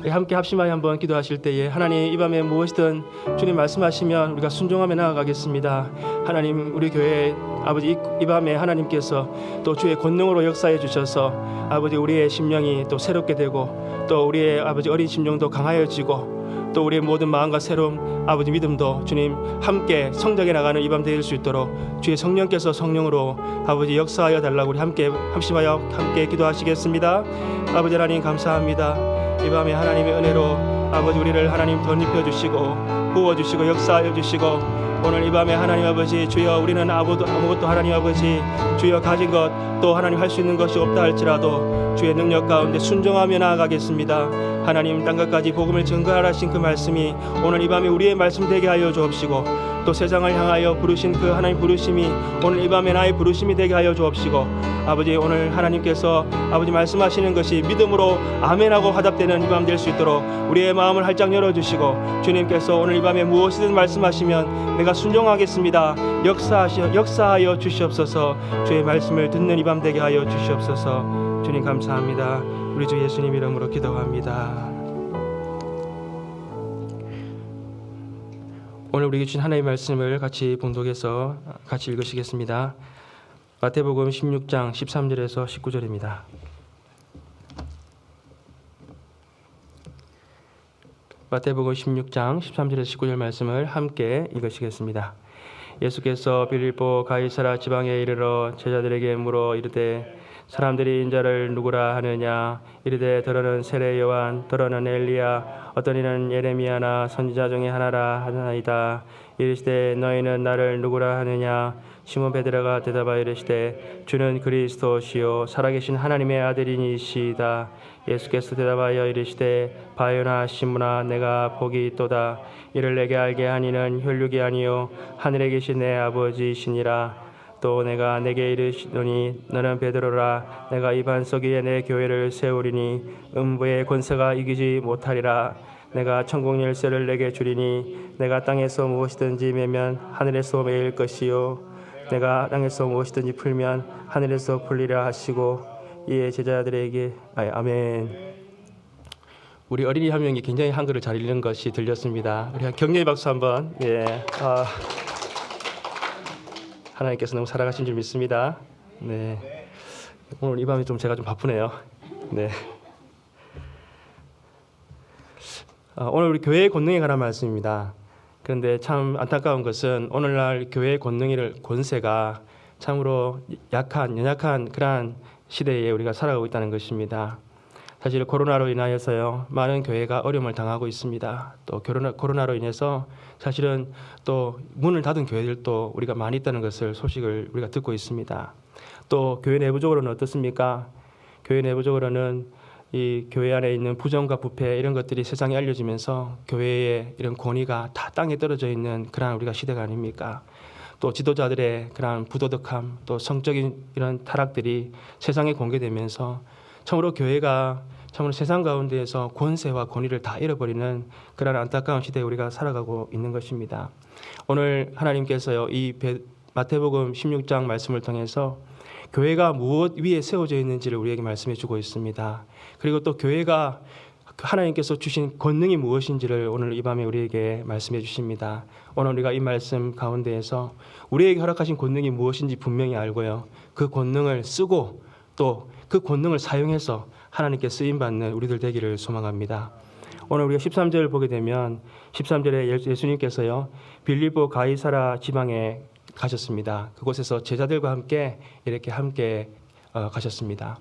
함께 합심하여 한번 기도하실 때에 하나님 이 밤에 무엇이든 주님 말씀하시면 우리가 순종하며 나아가겠습니다. 하나님 우리 교회 아버지 이 밤에 하나님께서 또 주의 권능으로 역사해 주셔서 아버지 우리의 심령이 또 새롭게 되고 또 우리의 아버지 어린 심령도 강하여지고 또 우리의 모든 마음과 새로운 아버지 믿음도 주님 함께 성장해 나가는 이 밤 될 수 있도록 주의 성령께서 성령으로 아버지 역사하여 달라고 우리 함께 합심하여 함께 기도하시겠습니다. 아버지 하나님 감사합니다. 이 밤에 하나님의 은혜로 아버지 우리를 하나님 덧입혀 주시고 부어 주시고 역사하여 주시고 오늘 이 밤에 하나님 아버지 주여 우리는 아무것도 하나님 아버지 주여 가진 것 또 하나님 할 수 있는 것이 없다 할지라도 주의 능력 가운데 순종하며 나아가겠습니다. 하나님 땅끝까지 복음을 증거하라 하신 그 말씀이 오늘 이 밤에 우리의 말씀 되게 하여 주옵시고 또 세상을 향하여 부르신 그 하나님 부르심이 오늘 이 밤에 나의 부르심이 되게 하여 주옵시고 아버지 오늘 하나님께서 아버지 말씀하시는 것이 믿음으로 아멘하고 화답되는 이 밤 될 수 있도록 우리의 마음을 활짝 열어주시고 주님께서 오늘 이 밤에 무엇이든 말씀하시면 내가 순종하겠습니다. 역사하여 주시옵소서. 주의 말씀을 듣는 이 밤 되게 하여 주시옵소서. 주님 감사합니다. 우리 주 예수님 이름으로 기도합니다. 오늘 우리에게 주신 하나님의 말씀을 같이 봉독해서 같이 읽으시겠습니다. 마태복음 16장 13절에서 19절입니다. 마태복음 16장 13절에서 19절 말씀을 함께 읽으시겠습니다. 예수께서 빌립보 가이사라 지방에 이르러 제자들에게 물어 이르되 사람들이 인자를 누구라 하느냐 이르되 더러는 세례 요한 더러는 엘리야 어떤 이는 예레미야나 선지자 중에 하나라 하나이다. 이르시되 너희는 나를 누구라 하느냐 시몬 베드로가 대답하여 이르시되 주는 그리스도시요 살아계신 하나님의 아들이니시다. 예수께서 대답하여 이르시되 바요나 시몬아 내가 복이 있도다. 이를 내게 알게 하니는 혈육이 아니요 하늘에 계신 내 아버지시니라. 또 내가 내게 이르시노니 너는 베드로라. 내가 이 반석 위에 내 교회를 세우리니 음부의 권세가 이기지 못하리라. 내가 천국 열쇠를 내게 주리니 내가 땅에서 무엇이든지 매면 하늘에서 매일 것이요 내가 땅에서 무엇이든지 풀면 하늘에서 풀리라 하시고 이에 제자들에게 아멘. 우리 어린이 한 명이 굉장히 한글을 잘 읽는 것이 들렸습니다. 우리 격려의 박수 한번. 하나님께서 너무 사랑하신 줄 믿습니다. 네. 오늘 이 밤에 제가 좀 바쁘네요. 네. 오늘 우리 교회의 권능에 관한 말씀입니다. 그런데 참 안타까운 것은 오늘날 교회의 권세가 참으로 연약한 그러한 시대에 우리가 살아가고 있다는 것입니다. 사실 코로나로 인하여서요 많은 교회가 어려움을 당하고 있습니다. 또 코로나로 인해서 사실은 또 문을 닫은 교회들도 우리가 많이 있다는 것을 소식을 우리가 듣고 있습니다. 또 교회 내부적으로는 어떻습니까? 교회 내부적으로는 이 교회 안에 있는 부정과 부패 이런 것들이 세상에 알려지면서 교회의 이런 권위가 다 땅에 떨어져 있는 그러한 우리가 시대가 아닙니까? 또 지도자들의 그러한 부도덕함 또 성적인 이런 타락들이 세상에 공개되면서 참으로 교회가 참으로 세상 가운데에서 권세와 권위를 다 잃어버리는 그런 안타까운 시대에 우리가 살아가고 있는 것입니다. 오늘 하나님께서요 이 마태복음 16장 말씀을 통해서 교회가 무엇 위에 세워져 있는지를 우리에게 말씀해 주고 있습니다. 그리고 또 교회가 하나님께서 주신 권능이 무엇인지를 오늘 이 밤에 우리에게 말씀해 주십니다. 오늘 우리가 이 말씀 가운데에서 우리에게 허락하신 권능이 무엇인지 분명히 알고요 그 권능을 쓰고 또 그 권능을 사용해서 하나님께 쓰임받는 우리들 되기를 소망합니다. 오늘 우리가 13절을 보게 되면 13절에 예수님께서요 빌립보 가이사라 지방에 가셨습니다. 그곳에서 제자들과 함께 가셨습니다.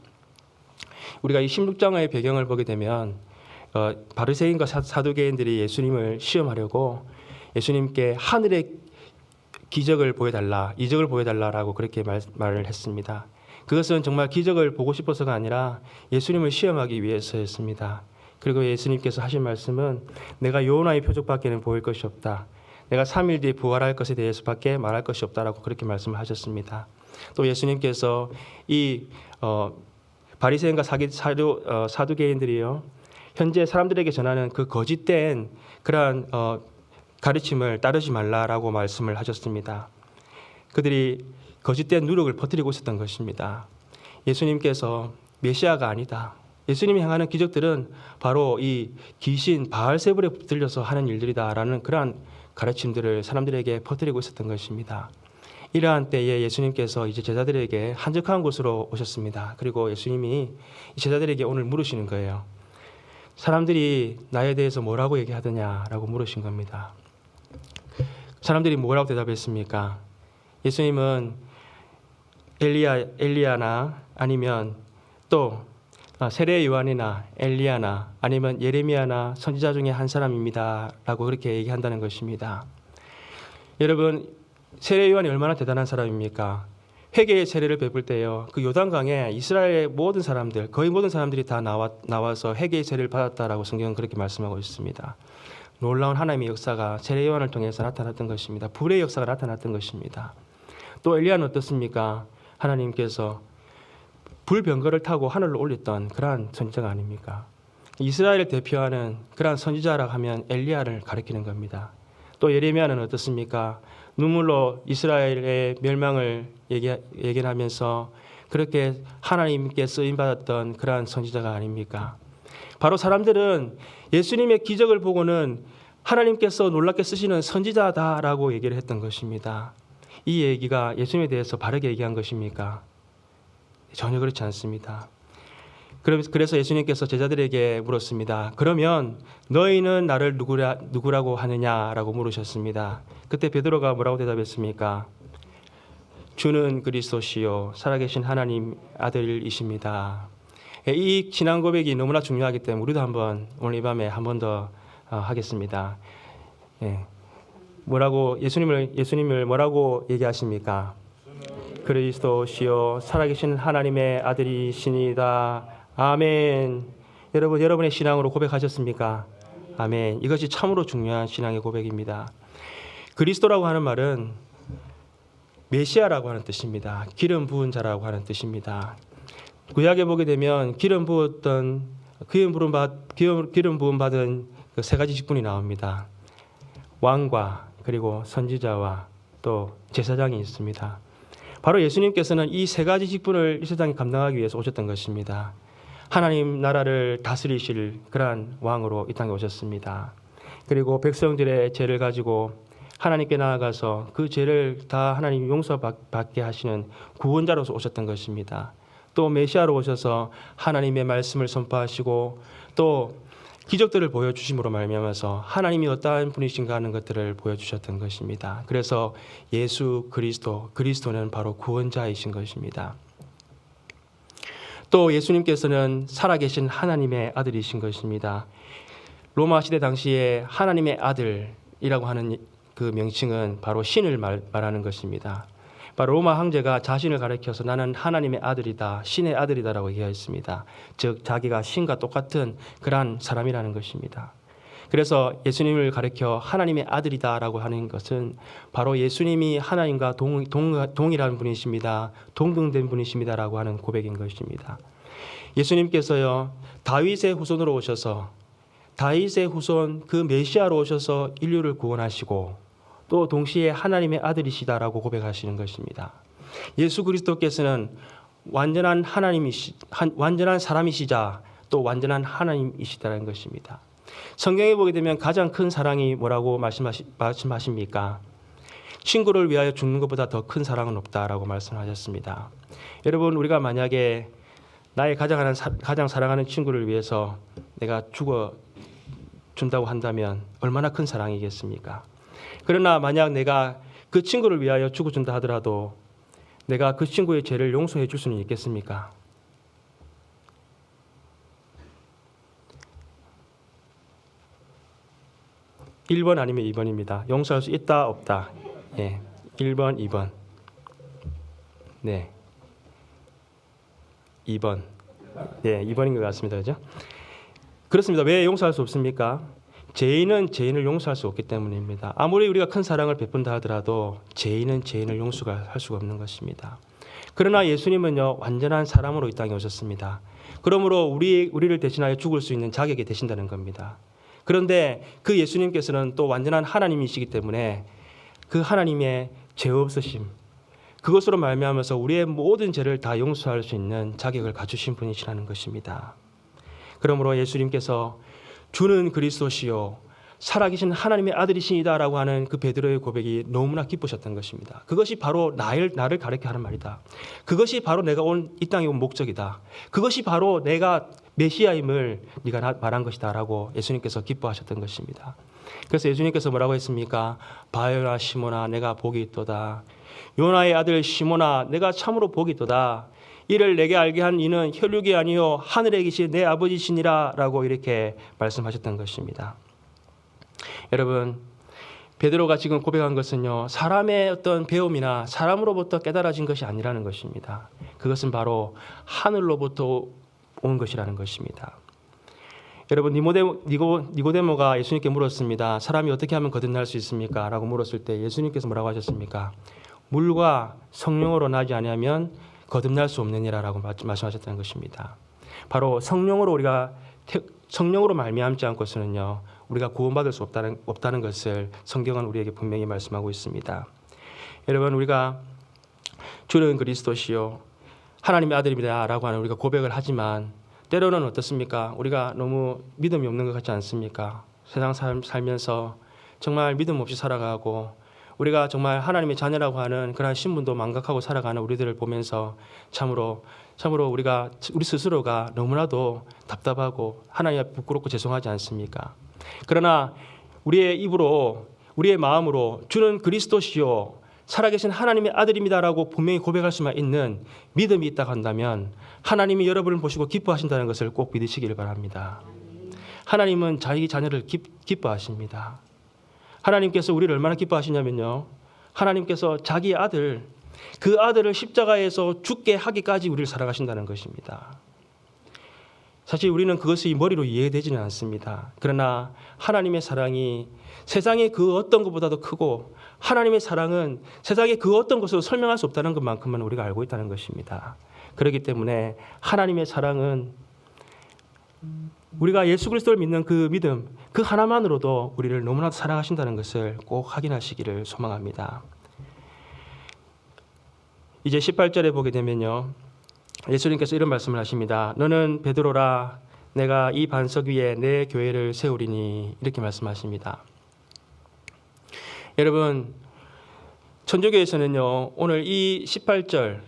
우리가 이 16장의 배경을 보게 되면 바리새인과 사두개인들이 예수님을 시험하려고 예수님께 하늘의 기적을 보여달라, 이적을 보여달라라고 그렇게 말을 했습니다. 그것은 정말 기적을 보고 싶어서가 아니라 예수님을 시험하기 위해서였습니다. 그리고 예수님께서 하신 말씀은 내가 요나의 표적밖에는 보일 것이 없다. 내가 3일 뒤에 부활할 것에 대해서밖에 말할 것이 없다라고 그렇게 말씀을 하셨습니다. 또 예수님께서 이 바리새인과 사두개인들이요 현재 사람들에게 전하는 그 거짓된 그러한 가르침을 따르지 말라라고 말씀을 하셨습니다. 그들이 거짓된 누룩을 퍼뜨리고 있었던 것입니다. 예수님께서 메시아가 아니다. 예수님이 행하는 기적들은 바로 이 귀신 바알세불에 붙들려서 하는 일들이다라는 그러한 가르침들을 사람들에게 퍼뜨리고 있었던 것입니다. 이러한 때에 예수님께서 이제 제자들에게 한적한 곳으로 오셨습니다. 그리고 예수님이 이 제자들에게 오늘 물으시는 거예요. 사람들이 나에 대해서 뭐라고 얘기하더냐라고 물으신 겁니다. 사람들이 뭐라고 대답했습니까? 예수님은 엘리야나 아니면 또 세례 요한이나 엘리야나 아니면 예레미야나 선지자 중에 한 사람입니다라고 그렇게 얘기한다는 것입니다. 여러분, 세례 요한이 얼마나 대단한 사람입니까? 회개의 세례를 베풀 때요, 그 요단강에 이스라엘의 모든 사람들, 거의 모든 사람들이 다 나와서 회개의 세례를 받았다라고 성경은 그렇게 말씀하고 있습니다. 놀라운 하나님의 역사가 세례 요한을 통해서 나타났던 것입니다. 불의 역사가 나타났던 것입니다. 또 엘리야는 어떻습니까? 하나님께서 불병거를 타고 하늘로 올렸던 그러한 선지자가 아닙니까? 이스라엘을 대표하는 그러한 선지자라고 하면 엘리야를 가리키는 겁니다. 또 예레미야는 어떻습니까? 눈물로 이스라엘의 멸망을 예견하면서 그렇게 하나님께 쓰임받았던 그러한 선지자가 아닙니까? 바로 사람들은 예수님의 기적을 보고는 하나님께서 놀랍게 쓰시는 선지자다라고 얘기를 했던 것입니다. 이 얘기가 예수님에 대해서 바르게 얘기한 것입니까? 전혀 그렇지 않습니다. 그래서 예수님께서 제자들에게 물었습니다. 그러면 너희는 나를 누구라고 하느냐라고 물으셨습니다. 그때 베드로가 뭐라고 대답했습니까? 주는 그리스도시요 살아계신 하나님 아들이십니다. 이 신앙 고백이 너무나 중요하기 때문에 우리도 한번 오늘 이 밤에 한 번 더 하겠습니다. 뭐라고 예수님을 뭐라고 얘기하십니까? 그리스도시요 살아계신 하나님의 아들이시니다. 아멘. 여러분, 여러분의 신앙으로 고백하셨습니까? 아멘. 이것이 참으로 중요한 신앙의 고백입니다. 그리스도라고 하는 말은 메시아라고 하는 뜻입니다. 기름 부은 자라고 하는 뜻입니다. 구약에 보게 되면 기름 부은 받은 그 세 가지 직분이 나옵니다. 왕과 그리고 선지자와 또 제사장이 있습니다. 바로 예수님께서는 이 세 가지 직분을 이 세상에 감당하기 위해서 오셨던 것입니다. 하나님 나라를 다스리실 그러한 왕으로 이 땅에 오셨습니다. 그리고 백성들의 죄를 가지고 하나님께 나아가서 그 죄를 다 하나님 용서받게 하시는 구원자로서 오셨던 것입니다. 또 메시아로 오셔서 하나님의 말씀을 선포하시고 또 기적들을 보여주심으로 말미암아서 하나님이 어떠한 분이신가 하는 것들을 보여주셨던 것입니다. 그래서 예수 그리스도는 바로 구원자이신 것입니다. 또 예수님께서는 살아계신 하나님의 아들이신 것입니다. 로마 시대 당시에 하나님의 아들이라고 하는 그 명칭은 바로 신을 말하는 것입니다. 바로 로마 황제가 자신을 가리켜서 나는 하나님의 아들이다, 신의 아들이다라고 얘기했습니다. 즉 자기가 신과 똑같은 그러한 사람이라는 것입니다. 그래서 예수님을 가리켜 하나님의 아들이다라고 하는 것은 바로 예수님이 하나님과 동일한 분이십니다. 동등된 분이십니다라고 하는 고백인 것입니다. 예수님께서요 다윗의 후손으로 오셔서 다윗의 후손 그 메시아로 오셔서 인류를 구원하시고 또 동시에 하나님의 아들이시다라고 고백하시는 것입니다. 예수 그리스도께서는 완전한 사람이시자 또 완전한 하나님이시다는 것입니다. 성경에 보게 되면 가장 큰 사랑이 뭐라고 말씀하십니까? 친구를 위하여 죽는 것보다 더 큰 사랑은 없다라고 말씀하셨습니다. 여러분, 우리가 만약에 나의 가장 사랑하는 친구를 위해서 내가 죽어 준다고 한다면 얼마나 큰 사랑이겠습니까? 그러나 만약 내가 그 친구를 위하여 죽어준다 하더라도 내가 그 친구의 죄를 용서해 줄 수는 있겠습니까? (1번) 아니면 (2번입니다) 용서할 수 있다 없다? 예, 1번 2번. 네, 2번. 네, 2번인 것 같습니다. 그죠? 그렇습니다. 왜 용서할 수 없습니까? 죄인은 죄인을 용서할 수 없기 때문입니다. 아무리 우리가 큰 사랑을 베푼다 하더라도 죄인은 죄인을 용서할 수가 없는 것입니다. 그러나 예수님은요 완전한 사람으로 이 땅에 오셨습니다. 그러므로 우리를 대신하여 죽을 수 있는 자격이 되신다는 겁니다. 그런데 그 예수님께서는 또 완전한 하나님이시기 때문에 그 하나님의 죄 없으심, 그것으로 말미암아서 우리의 모든 죄를 다 용서할 수 있는 자격을 갖추신 분이시라는 것입니다. 그러므로 예수님께서 주는 그리스도시요 살아계신 하나님의 아들이시니다라고 하는 그 베드로의 고백이 너무나 기쁘셨던 것입니다. 그것이 바로 나를 가르쳐 하는 말이다. 그것이 바로 내가 이 땅에 온 목적이다. 그것이 바로 내가 메시아임을 네가 말한 것이다라고 예수님께서 기뻐하셨던 것입니다. 그래서 예수님께서 뭐라고 했습니까? 바요나 시몬아 내가 복이 있도다. 요나의 아들 시몬아 내가 참으로 복이 있도다. 이를 내게 알게 한 이는 혈육이 아니요 하늘에 계신 내 아버지시니라 라고 이렇게 말씀하셨던 것입니다. 여러분, 베드로가 지금 고백한 것은요, 사람의 어떤 배움이나 사람으로부터 깨달아진 것이 아니라는 것입니다. 그것은 바로 하늘로부터 온 것이라는 것입니다. 여러분, 니고데모가 예수님께 물었습니다. 사람이 어떻게 하면 거듭날 수 있습니까? 라고 물었을 때 예수님께서 뭐라고 하셨습니까? 물과 성령으로 나지 아니하면 거듭날 수 없느니라 라고 말씀하셨다는 것입니다. 바로 성령으로 말미암지 않고서는요, 우리가 구원받을 수 없다는 것을 성경은 우리에게 분명히 말씀하고 있습니다. 여러분, 우리가 주는 그리스도시요 하나님의 아들입니다 라고 하는 우리가 고백을 하지만 때로는 어떻습니까? 우리가 너무 믿음이 없는 것 같지 않습니까? 세상 살면서 정말 믿음 없이 살아가고 우리가 정말 하나님의 자녀라고 하는 그러한 신분도 망각하고 살아가는 우리들을 보면서 참으로 우리 스스로가 너무나도 답답하고 하나님 앞에 부끄럽고 죄송하지 않습니까? 그러나 우리의 입으로 우리의 마음으로 주는 그리스도시요 살아계신 하나님의 아들입니다라고 분명히 고백할 수만 있는 믿음이 있다고 한다면 하나님이 여러분을 보시고 기뻐하신다는 것을 꼭 믿으시기를 바랍니다. 하나님은 자기 자녀를 기뻐하십니다. 하나님께서 우리를 얼마나 기뻐하시냐면요, 하나님께서 자기 아들, 그 아들을 십자가에서 죽게 하기까지 우리를 사랑하신다는 것입니다. 사실 우리는 그것이 머리로 이해되지는 않습니다. 그러나 하나님의 사랑이 세상의 그 어떤 것보다도 크고 하나님의 사랑은 세상의 그 어떤 것으로 설명할 수 없다는 것만큼만 우리가 알고 있다는 것입니다. 그렇기 때문에 하나님의 사랑은 우리가 예수 그리스도를 믿는 그 믿음, 그 하나만으로도 우리를 너무나도 사랑하신다는 것을 꼭 확인하시기를 소망합니다. 이제 18절에 보게 되면요, 예수님께서 이런 말씀을 하십니다. 너는 베드로라, 내가 이 반석 위에 내 교회를 세우리니, 이렇게 말씀하십니다. 여러분, 천주교에서는요, 오늘 이 18절,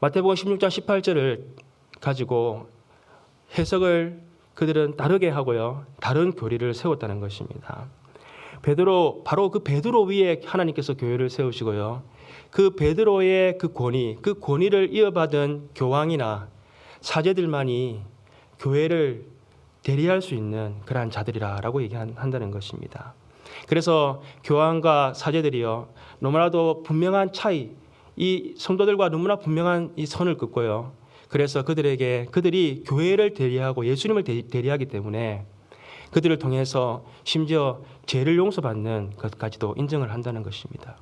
마태복음 16장 18절을 가지고 해석을 그들은 다르게 하고요, 다른 교리를 세웠다는 것입니다. 바로 그 베드로 위에 하나님께서 교회를 세우시고요, 그 베드로의 그 권위를 이어받은 교황이나 사제들만이 교회를 대리할 수 있는 그러한 자들이라고 얘기한다는 것입니다. 그래서 교황과 사제들이요, 너무나도 분명한 차이, 이 성도들과 너무나 분명한 이 선을 긋고요, 그래서 그들이 교회를 대리하고 예수님을 대리하기 때문에 그들을 통해서 심지어 죄를 용서받는 것까지도 인정을 한다는 것입니다.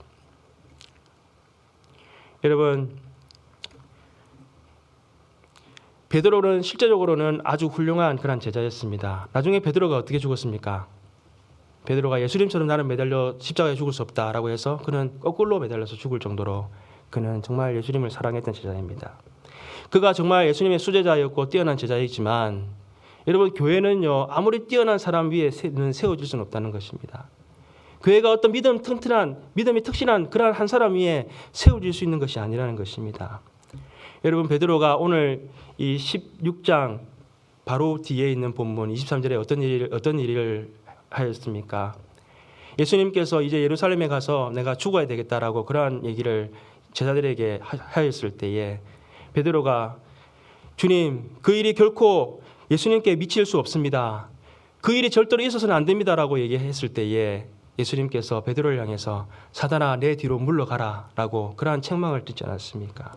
여러분, 베드로는 실제적으로는 아주 훌륭한 그런 제자였습니다. 나중에 베드로가 어떻게 죽었습니까? 베드로가 예수님처럼 나는 매달려 십자가에 죽을 수 없다라고 해서 그는 거꾸로 매달려서 죽을 정도로 그는 정말 예수님을 사랑했던 제자입니다. 그가 정말 예수님의 수제자였고 뛰어난 제자이지만 여러분, 교회는요, 아무리 뛰어난 사람 위에는 세워질 수는 없다는 것입니다. 교회가 어떤 믿음이 특신한 그러한 한 사람 위에 세워질 수 있는 것이 아니라는 것입니다. 여러분, 베드로가 오늘 이 16장 바로 뒤에 있는 본문 23절에 어떤 일을 하였습니까? 예수님께서 이제 예루살렘에 가서 내가 죽어야 되겠다라고 그러한 얘기를 제자들에게 하였을 때에 베드로가 주님, 그 일이 결코 예수님께 미칠 수 없습니다. 그 일이 절대로 있어서는 안 됩니다라고 얘기했을 때에 예수님께서 베드로를 향해서 사단아 내 뒤로 물러가라 라고 그러한 책망을 듣지 않았습니까?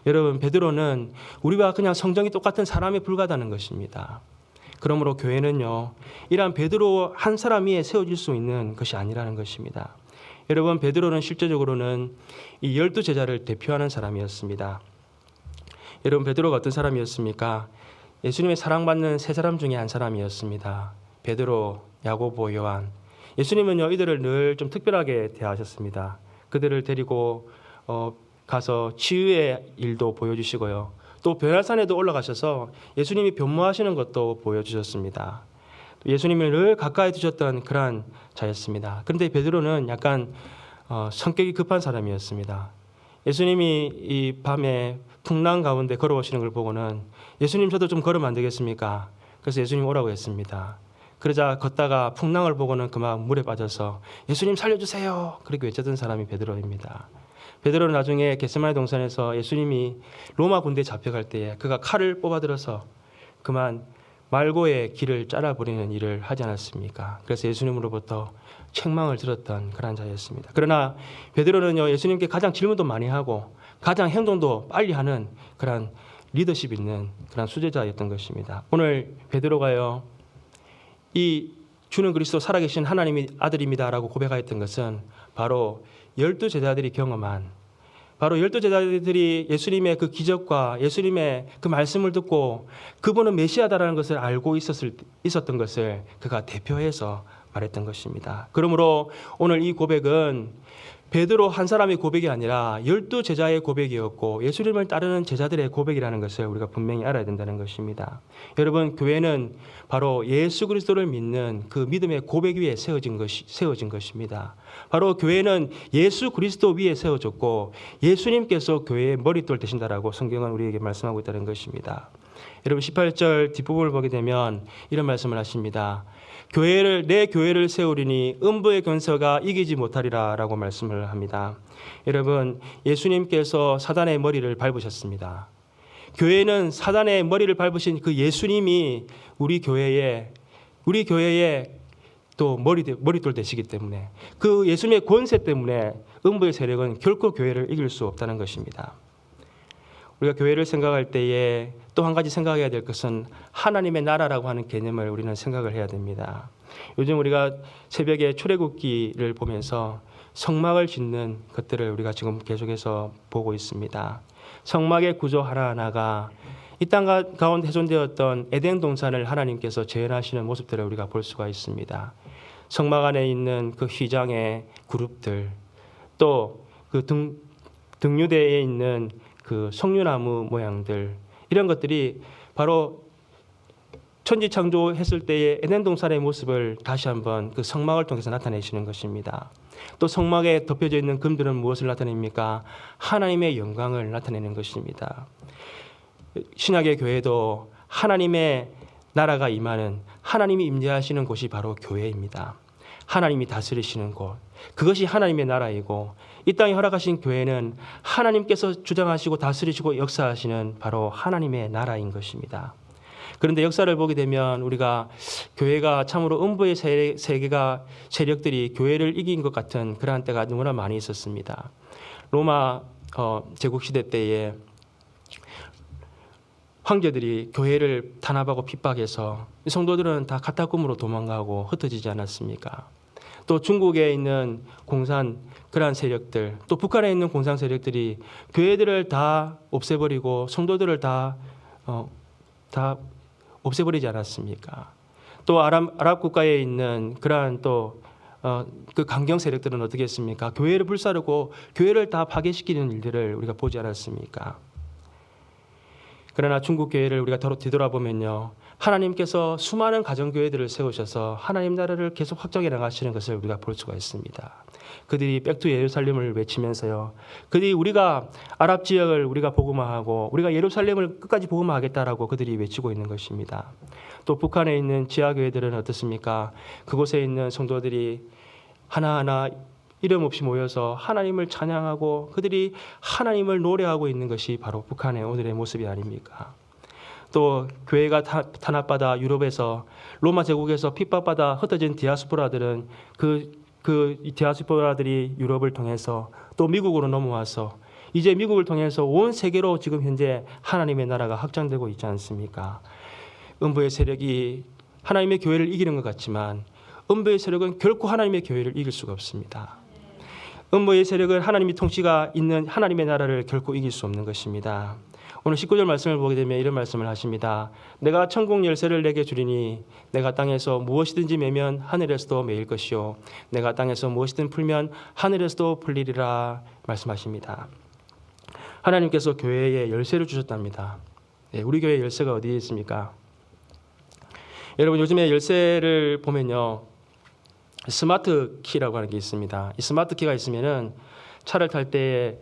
여러분, 베드로는 우리와 그냥 성정이 똑같은 사람에 불과하다는 것입니다. 그러므로 교회는요, 이러한 베드로 한 사람 위에 세워질 수 있는 것이 아니라는 것입니다. 여러분, 베드로는 실제적으로는 이 12제자를 대표하는 사람이었습니다. 여러분, 베드로가 어떤 사람이었습니까? 예수님의 사랑받는 세 사람 중에 한 사람이었습니다. 베드로, 야고보, 요한. 예수님은요, 이들을 늘 좀 특별하게 대하셨습니다. 그들을 데리고 가서 치유의 일도 보여주시고요, 또 변화산에도 올라가셔서 예수님이 변모하시는 것도 보여주셨습니다. 예수님을 늘 가까이 두셨던 그러한 자였습니다. 그런데 베드로는 약간 성격이 급한 사람이었습니다. 예수님이 이 밤에 풍랑 가운데 걸어오시는 걸 보고는 예수님 저도 좀 걸으면 안 되겠습니까? 그래서 예수님 오라고 했습니다. 그러자 걷다가 풍랑을 보고는 그만 물에 빠져서 예수님 살려주세요 그렇게 외쳤던 사람이 베드로입니다. 베드로는 나중에 겟세마네 동산에서 예수님이 로마 군대에 잡혀갈 때에 그가 칼을 뽑아들어서 그만 말고의 길을 잘라버리는 일을 하지 않았습니까? 그래서 예수님으로부터 책망을 들었던 그런 자였습니다. 그러나 베드로는요, 예수님께 가장 질문도 많이 하고 가장 행동도 빨리 하는 그런 리더십 있는 그런 수제자였던 것입니다. 오늘 베드로가요, 이 주는 그리스도 살아계신 하나님의 아들입니다라고 고백하였던 것은 바로 12제자들이 경험한, 바로 12제자들이 예수님의 그 기적과 예수님의 그 말씀을 듣고 그분은 메시아다라는 것을 알고 있었던 것을 그가 대표해서 말했던 것입니다. 그러므로 오늘 이 고백은 베드로 한 사람의 고백이 아니라 12제자의 고백이었고 예수님을 따르는 제자들의 고백이라는 것을 우리가 분명히 알아야 된다는 것입니다. 여러분, 교회는 바로 예수 그리스도를 믿는 그 믿음의 고백 위에 세워진 것입니다. 바로 교회는 예수 그리스도 위에 세워졌고 예수님께서 교회의 머릿돌 되신다라고 성경은 우리에게 말씀하고 있다는 것입니다. 여러분, 18절 뒷부분을 보게 되면 이런 말씀을 하십니다. 내 교회를 세우리니 음부의 권세가 이기지 못하리라 라고 말씀을 합니다. 여러분, 예수님께서 사단의 머리를 밟으셨습니다. 교회는 사단의 머리를 밟으신 그 예수님이 우리 교회에 또 머릿돌 되시기 때문에 그 예수님의 권세 때문에 음부의 세력은 결코 교회를 이길 수 없다는 것입니다. 우리가 교회를 생각할 때에 또 한 가지 생각해야 될 것은 하나님의 나라라고 하는 개념을 우리는 생각을 해야 됩니다. 요즘 우리가 새벽에 출애굽기를 보면서 성막을 짓는 것들을 우리가 지금 계속해서 보고 있습니다. 성막의 구조 하나하나가 이 땅 가운데 훼손되었던 에덴 동산을 하나님께서 재현하시는 모습들을 우리가 볼 수가 있습니다. 성막 안에 있는 그 휘장의 그룹들, 또 그 등유대에 있는 그 석류나무 모양들, 이런 것들이 바로 천지창조했을 때의 에덴 동산의 모습을 다시 한번 그 성막을 통해서 나타내시는 것입니다. 또 성막에 덮여져 있는 금들은 무엇을 나타냅니까? 하나님의 영광을 나타내는 것입니다. 신약의 교회도 하나님의 나라가 임하는, 하나님이 임재하시는 곳이 바로 교회입니다. 하나님이 다스리시는 곳, 그것이 하나님의 나라이고, 이 땅에 허락하신 교회는 하나님께서 주장하시고 다스리시고 역사하시는 바로 하나님의 나라인 것입니다. 그런데 역사를 보게 되면 우리가 교회가 참으로 음부의 세력들이 교회를 이긴 것 같은 그러한 때가 너무나 많이 있었습니다. 로마 제국시대 때에 황제들이 교회를 탄압하고 핍박해서 성도들은 다 카타콤으로 도망가고 흩어지지 않았습니까? 또 중국에 있는 공산 그러한 세력들, 또 북한에 있는 공산 세력들이 교회들을 다 없애버리고 성도들을 다 없애버리지 않았습니까? 또 아랍 국가에 있는 그러한 또 그 강경 세력들은 어떻게 했습니까? 교회를 불사르고 교회를 다 파괴시키는 일들을 우리가 보지 않았습니까? 그러나 중국 교회를 우리가 뒤돌아보면요, 하나님께서 수많은 가정교회들을 세우셔서 하나님 나라를 계속 확장해 나가시는 것을 우리가 볼 수가 있습니다. 그들이 백투 예루살렘을 외치면서요, 그들이 우리가 아랍 지역을 우리가 복음화하고 우리가 예루살렘을 끝까지 복음화하겠다라고 그들이 외치고 있는 것입니다. 또 북한에 있는 지하교회들은 어떻습니까? 그곳에 있는 성도들이 하나하나 이름 없이 모여서 하나님을 찬양하고 그들이 하나님을 노래하고 있는 것이 바로 북한의 오늘의 모습이 아닙니까? 또 교회가 탄압받아 유럽에서 로마 제국에서 핍박받아 흩어진 디아스포라들은 그 디아스포라들이 유럽을 통해서 또 미국으로 넘어와서 이제 미국을 통해서 온 세계로 지금 현재 하나님의 나라가 확장되고 있지 않습니까? 음부의 세력이 하나님의 교회를 이기는 것 같지만 음부의 세력은 결코 하나님의 교회를 이길 수가 없습니다. 음부의 세력은 하나님의 통치가 있는 하나님의 나라를 결코 이길 수 없는 것입니다. 오늘 19절 말씀을 보게 되면 이런 말씀을 하십니다. 내가 천국 열쇠를 내게 주리니 내가 땅에서 무엇이든지 매면 하늘에서도 매일 것이요 내가 땅에서 무엇이든 풀면 하늘에서도 풀리리라 말씀하십니다. 하나님께서 교회에 열쇠를 주셨답니다. 우리 교회 열쇠가 어디에 있습니까? 여러분, 요즘에 열쇠를 보면요, 스마트 키라고 하는 게 있습니다. 이 스마트 키가 있으면은 차를 탈 때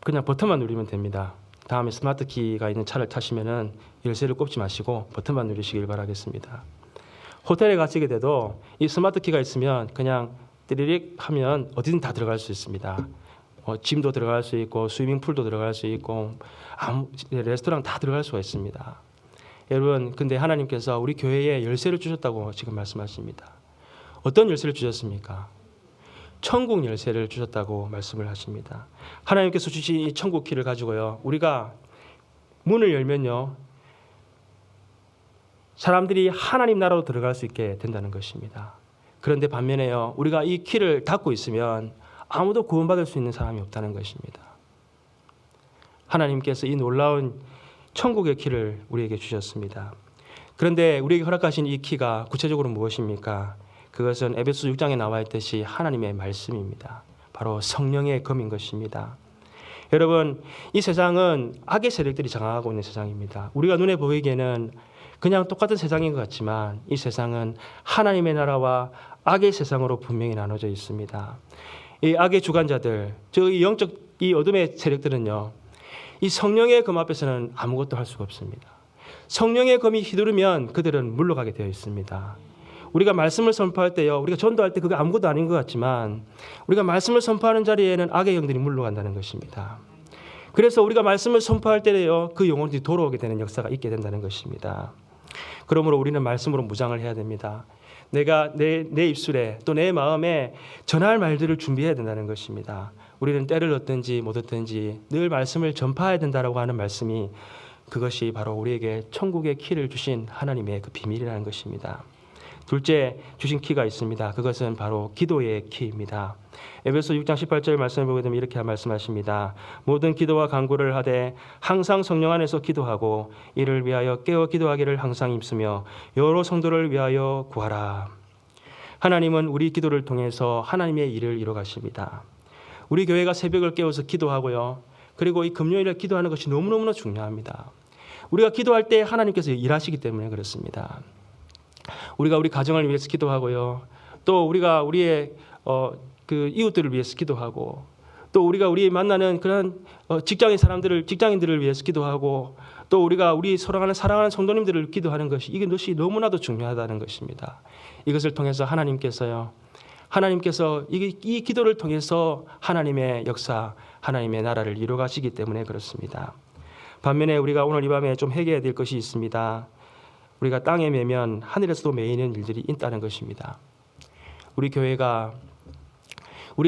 그냥 버튼만 누르면 됩니다. 다음에 스마트 키가 있는 차를 타시면은 열쇠를 꼽지 마시고 버튼만 누르시길 바라겠습니다. 호텔에 가시게 돼도 이 스마트 키가 있으면 그냥 띠리릭 하면 어디든 다 들어갈 수 있습니다. 짐도 들어갈 수 있고 스위밍풀도 들어갈 수 있고 레스토랑 다 들어갈 수가 있습니다. 여러분, 근데 하나님께서 우리 교회에 열쇠를 주셨다고 지금 말씀하십니다. 어떤 열쇠를 주셨습니까? 천국 열쇠를 주셨다고 말씀을 하십니다. 하나님께서 주신 이 천국 키를 가지고요, 우리가 문을 열면요, 사람들이 하나님 나라로 들어갈 수 있게 된다는 것입니다. 그런데 반면에요, 우리가 이 키를 닫고 있으면 아무도 구원받을 수 있는 사람이 없다는 것입니다. 하나님께서 이 놀라운 천국의 키를 우리에게 주셨습니다. 그런데 우리에게 허락하신 이 키가 구체적으로 무엇입니까? 그것은 에베소 6장에 나와 있듯이 하나님의 말씀입니다. 바로 성령의 검인 것입니다. 여러분, 이 세상은 악의 세력들이 장악하고 있는 세상입니다. 우리가 눈에 보이기에는 그냥 똑같은 세상인 것 같지만 이 세상은 하나님의 나라와 악의 세상으로 분명히 나눠져 있습니다. 이 악의 주관자들, 이 영적 이 어둠의 세력들은요, 이 성령의 검 앞에서는 아무것도 할 수가 없습니다. 성령의 검이 휘두르면 그들은 물러가게 되어 있습니다. 우리가 말씀을 선포할 때요, 우리가 전도할 때 그게 아무것도 아닌 것 같지만 우리가 말씀을 선포하는 자리에는 악의 영들이 물러간다는 것입니다. 그래서 우리가 말씀을 선포할 때요, 그 영혼들이 돌아오게 되는 역사가 있게 된다는 것입니다. 그러므로 우리는 말씀으로 무장을 해야 됩니다. 내가 내 입술에 또 내 마음에 전할 말들을 준비해야 된다는 것입니다. 우리는 때를 얻든지 못 얻든지 늘 말씀을 전파해야 된다라고 하는 말씀이, 그것이 바로 우리에게 천국의 키를 주신 하나님의 그 비밀이라는 것입니다. 둘째 주신 키가 있습니다. 그것은 바로 기도의 키입니다. 에베소 6장 18절 말씀을 보게 되면 이렇게 말씀하십니다. 모든 기도와 간구를 하되 항상 성령 안에서 기도하고 이를 위하여 깨어 기도하기를 항상 힘쓰며 여러 성도를 위하여 구하라. 하나님은 우리 기도를 통해서 하나님의 일을 이뤄 가십니다. 우리 교회가 새벽을 깨워서 기도하고요, 그리고 이 금요일에 기도하는 것이 너무너무나 중요합니다. 우리가 기도할 때 하나님께서 일하시기 때문에 그렇습니다. 우리가 우리 가정을 위해서 기도하고요, 또 우리가 우리의 그 이웃들을 위해서 기도하고, 또 우리가 우리 만나는 그런 직장인들을 위해서 기도하고, 또 우리가 우리 사랑하는 성도님들을 기도하는 것이, 이것이 너무나도 중요하다는 것입니다. 이것을 통해서 하나님께서 이 기도를 통해서 하나님의 역사, 하나님의 나라를 이루어 가시기 때문에 그렇습니다. 반면에 우리가 오늘 이 밤에 좀 회개해야 될 것이 있습니다. 우리가 땅에 매면 하늘에서도 매이는 일들이 있다는 것입니다. 우리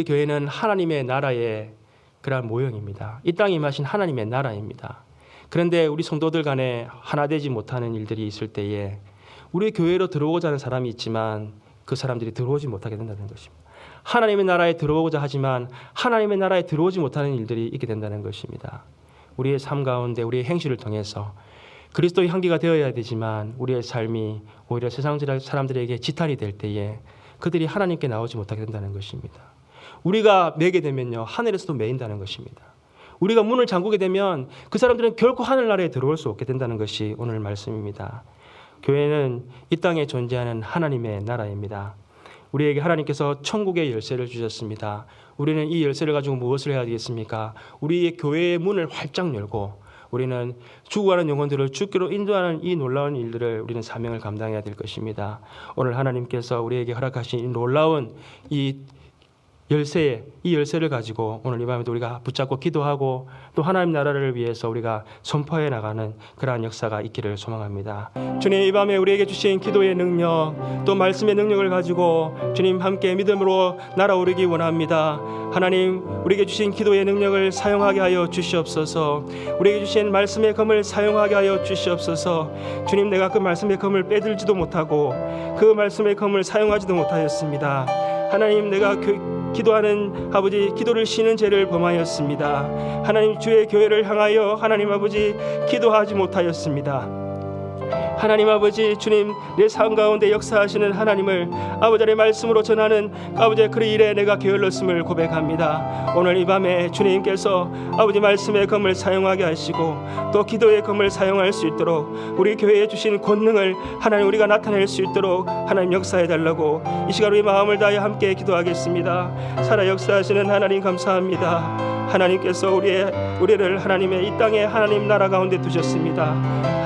교회는 하나님의 나라의 그러한 모형입니다. 이 땅에 임하신 하나님의 나라입니다. 그런데 우리 성도들 간에 하나 되지 못하는 일들이 있을 때에 우리 교회로 들어오고자 하는 사람이 있지만 그 사람들이 들어오지 못하게 된다는 것입니다. 하나님의 나라에 들어오고자 하지만 하나님의 나라에 들어오지 못하는 일들이 있게 된다는 것입니다. 우리의 삶 가운데 우리의 행실을 통해서 그리스도의 향기가 되어야 되지만 우리의 삶이 오히려 세상 사람들에게 지탄이 될 때에 그들이 하나님께 나오지 못하게 된다는 것입니다. 우리가 매게 되면요, 하늘에서도 매인다는 것입니다. 우리가 문을 잠그게 되면 그 사람들은 결코 하늘나라에 들어올 수 없게 된다는 것이 오늘 말씀입니다. 교회는 이 땅에 존재하는 하나님의 나라입니다. 우리에게 하나님께서 천국의 열쇠를 주셨습니다. 우리는 이 열쇠를 가지고 무엇을 해야 되겠습니까? 우리의 교회의 문을 활짝 열고 우리는 죽어가는 영혼들을 주께로 인도하는 이 놀라운 일들을 우리는 사명을 감당해야 될 것입니다. 오늘 하나님께서 우리에게 허락하신 이 놀라운 이 열쇠를 가지고 오늘 이 밤에도 우리가 붙잡고 기도하고 또 하나님 나라를 위해서 우리가 선포해 나가는 그러한 역사가 있기를 소망합니다. 주님, 이 밤에 우리에게 주신 기도의 능력 또 말씀의 능력을 가지고 주님 함께 믿음으로 날아오르기 원합니다. 하나님, 우리에게 주신 기도의 능력을 사용하게 하여 주시옵소서. 우리에게 주신 말씀의 검을 사용하게 하여 주시옵소서. 주님, 내가 그 말씀의 검을 빼들지도 못하고 그 말씀의 검을 사용하지도 못하였습니다. 하나님, 내가 기도하는 아버지 기도를 쉬는 죄를 범하였습니다. 하나님, 주의 교회를 향하여 하나님 아버지 기도하지 못하였습니다. 하나님 아버지 주님 내 삶 가운데 역사하시는 하나님을 아버지의 말씀으로 전하는 아버지의 그 일에 내가 게을렀음을 고백합니다. 오늘 이 밤에 주님께서 아버지 말씀의 검을 사용하게 하시고 또 기도의 검을 사용할 수 있도록 우리 교회에 주신 권능을 하나님 우리가 나타낼 수 있도록 하나님 역사해 달라고 이 시간 우리 마음을 다해 함께 기도하겠습니다. 살아 역사하시는 하나님 감사합니다. 하나님께서 우리를 하나님의 이 땅에 하나님 나라 가운데 두셨습니다.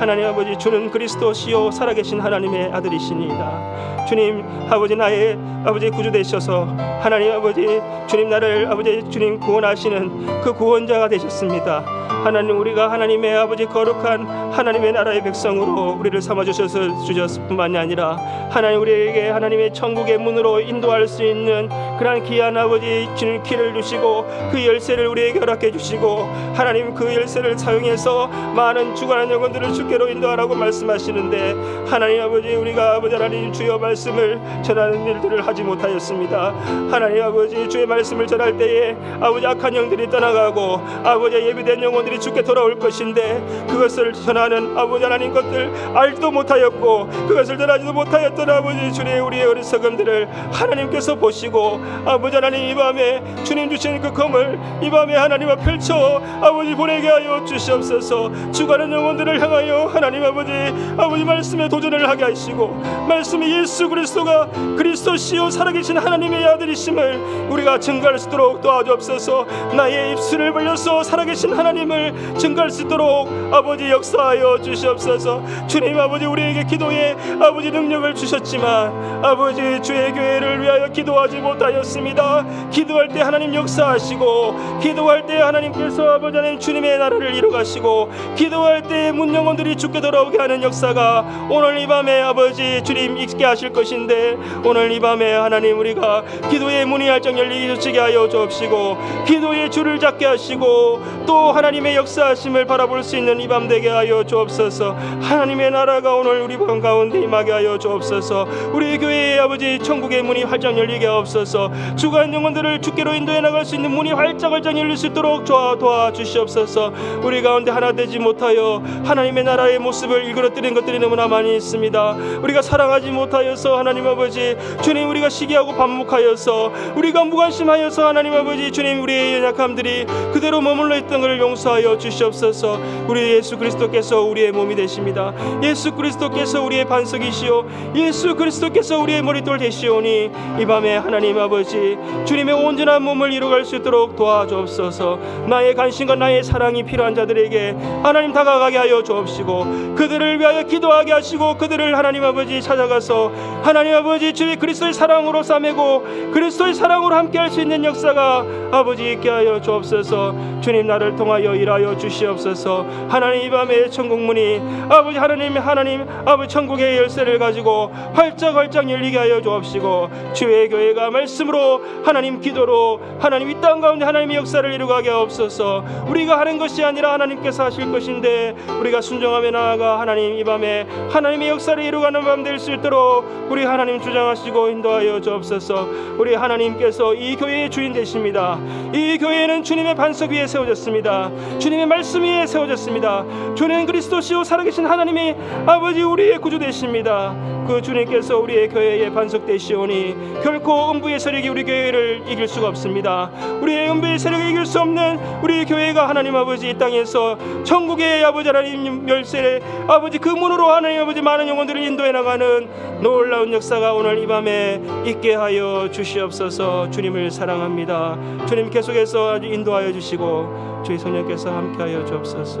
하나님 아버지 주는 그리스도시요 살아계신 하나님의 아들이시니이다. 주님 아버지 나의 아버지 구주 되셔서 하나님 아버지 주님 나를 아버지 주님 구원하시는 그 구원자가 되셨습니다. 하나님 우리가 하나님의 아버지 거룩한 하나님의 나라의 백성으로 우리를 삼아 주셨을 뿐만이 아니라 하나님 우리에게 하나님의 천국의 문으로 인도할 수 있는 그러한 귀한 아버지 주님 길을 주시고 그 열쇠를 우리에게 허락해 주시고 하나님 그 열쇠를 사용해서 많은 죽어가는 영혼들을 주께로 인도하라고 말씀하시는데 하나님 아버지 우리가 아버지 하나님 주여 말씀을 전하는 일들을 하지 못하였습니다. 하나님 아버지 주의 말씀을 전할 때에 아버지 악한 영들이 떠나가고 아버지 예비된 영혼들이 주께 돌아올 것인데 그것을 전하는 아버지 하나님 것들 알지도 못하였고 그것을 전하지도 못하였던 아버지 주님 우리의 어리석음들을 하나님께서 보시고 아버지 하나님 이 밤에 주님 주신 그 검을 이 밤에 하나님 앞 펼쳐 아버지 보내게 하여 주시옵소서. 죽어가는 영혼들을 향하여 하나님 아버지 말씀에 도전을 하게 하시고 말씀이 예수 그리스도가 그리스도시요 살아계신 하나님의 아들이심을 우리가 증거할 수 있도록 도와주옵소서. 나의 입술을 벌려서 살아계신 하나님을 증거할 수 있도록 아버지 역사하여 주시옵소서. 주님 아버지 우리에게 기도에 아버지 능력을 주셨지만 아버지 주의 교회를 위하여 기도하지 못하였습니다. 기도할 때 하나님 역사하시고 기도할 때 하나님께서 아버지 하나님 주님의 나라를 이루가시고 기도할 때 문영혼들이 죽게 돌아오게 하는 역사가 오늘 이 밤에 아버지 주님 있게 하실 것인데 오늘 이 밤에 하나님 우리가 기도의 문이 활짝 열리게 하여 주옵시고 기도의 줄을 잡게 하시고 또 하나님의 역사하심을 바라볼 수 있는 이 밤 되게 하여 주옵소서. 하나님의 나라가 오늘 우리 방 가운데 임하게 하여 주옵소서. 우리 교회의 아버지 천국의 문이 활짝 열리게 하옵소서. 죽어간 영혼들을 주께로 인도해 나갈 수 있는 문이 활짝 열릴 수 있도록 도와주시옵소서. 우리 가운데 하나 되지 못하여 하나님의 나라의 모습을 일그러뜨린 것들이 너무나 많이 있습니다. 우리가 사랑하지 못하여서 하나님 아버지 주님 우리가 시기하고 반목하여서 우리가 무관심하여서 하나님 아버지 주님 우리의 연약함들이 그대로 머물러 있던 것을 용서하여 주시옵소서. 우리 예수 그리스도께서 우리의 몸이 되십니다. 예수 그리스도께서 우리의 반석이시오 예수 그리스도께서 우리의 머릿돌 되시오니 이 밤에 하나님 아버지 주님의 온전한 몸을 이루어갈 수 있도록 도와주옵소서. 나의 관심과 나의 사랑이 필요한 자들에게 하나님 다가가게 하여 주옵시고 그들을 위하여 기도하게 하시고 그들을 하나님 아버지 찾아가서 하나님 아버지 주의 그리스도의 사랑으로 싸매고 그리스도의 사랑으로 함께 할 수 있는 역사가 아버지 있게 하여 주옵소서. 주님 나를 통하여 일하여 주시옵소서. 하나님 이 밤에 천국문이 아버지 하나님 아버지 천국의 열쇠를 가지고 활짝 열리게 하여 주옵시고 주의 교회가 말씀으로 하나님 기도로 하나님 이 땅 가운데 하나님의 역사를 이루게 하옵소서. 우리가 하는 것이 아니라 하나님께서 하실 것인데 우리가 순종하며 나아가 하나님 이 밤에 하나님의 역사를 이루가는 밤 될 수 있도록 우리 하나님 주장하시고 인도하여 주옵소서. 우리 하나님께서 이 교회의 주인 되십니다. 이 교회는 주님의 반석 위에 세워졌습니다. 주님의 말씀 위에 세워졌습니다. 주는 그리스도시요 살아계신 하나님이 아버지 우리의 구주 되십니다. 그 주님께서 우리의 교회의 반석 되시오니 결코 음부의 세력이 우리 교회를 이길 수가 없습니다. 우리의 음부의 세력이 이길 수 없는 우리 교회가 하나님 아버지 이 땅에서 천국의 아버지 하나님 열쇠 아버지 그 문으로 하나님 아버지 많은 영혼들을 인도해 나가는 놀라운 역사가 오늘 이 밤에 있게 하여 주시옵소서. 주님을 사랑합니다. 주님 계속해서 인도하여 주시고 주의 성령께서 함께하여 주옵소서.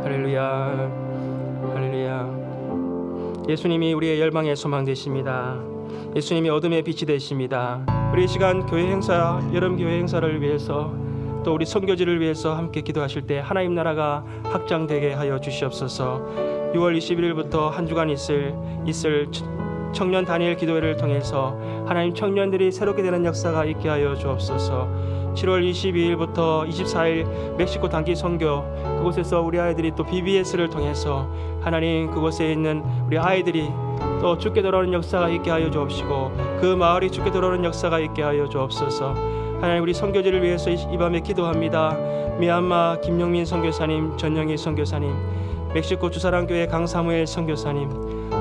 할렐루야 할렐루야. 예수님이 우리의 열방의 소망 되십니다. 예수님이 어둠의 빛이 되십니다. 우리 이 시간 교회 행사 여름 교회 행사를 위해서 또 우리 선교지를 위해서 함께 기도하실 때 하나님 나라가 확장되게 하여 주시옵소서. 6월 21일부터 한 주간 있을 청년 다니엘 기도회를 통해서 하나님 청년들이 새롭게 되는 역사가 있게 하여 주옵소서. 7월 22일부터 24일 멕시코 단기 선교 그곳에서 우리 아이들이 또 BBS를 통해서 하나님 그곳에 있는 우리 아이들이 또 죽게 돌아오는 역사가 있게 하여 주옵시고 그 마을이 죽게 돌아오는 역사가 있게 하여 주옵소서. 하나님 우리 선교지를 위해서 이 밤에 기도합니다. 미얀마 김용민 선교사님, 전영희 선교사님, 멕시코 주사랑교회 강사무엘 선교사님,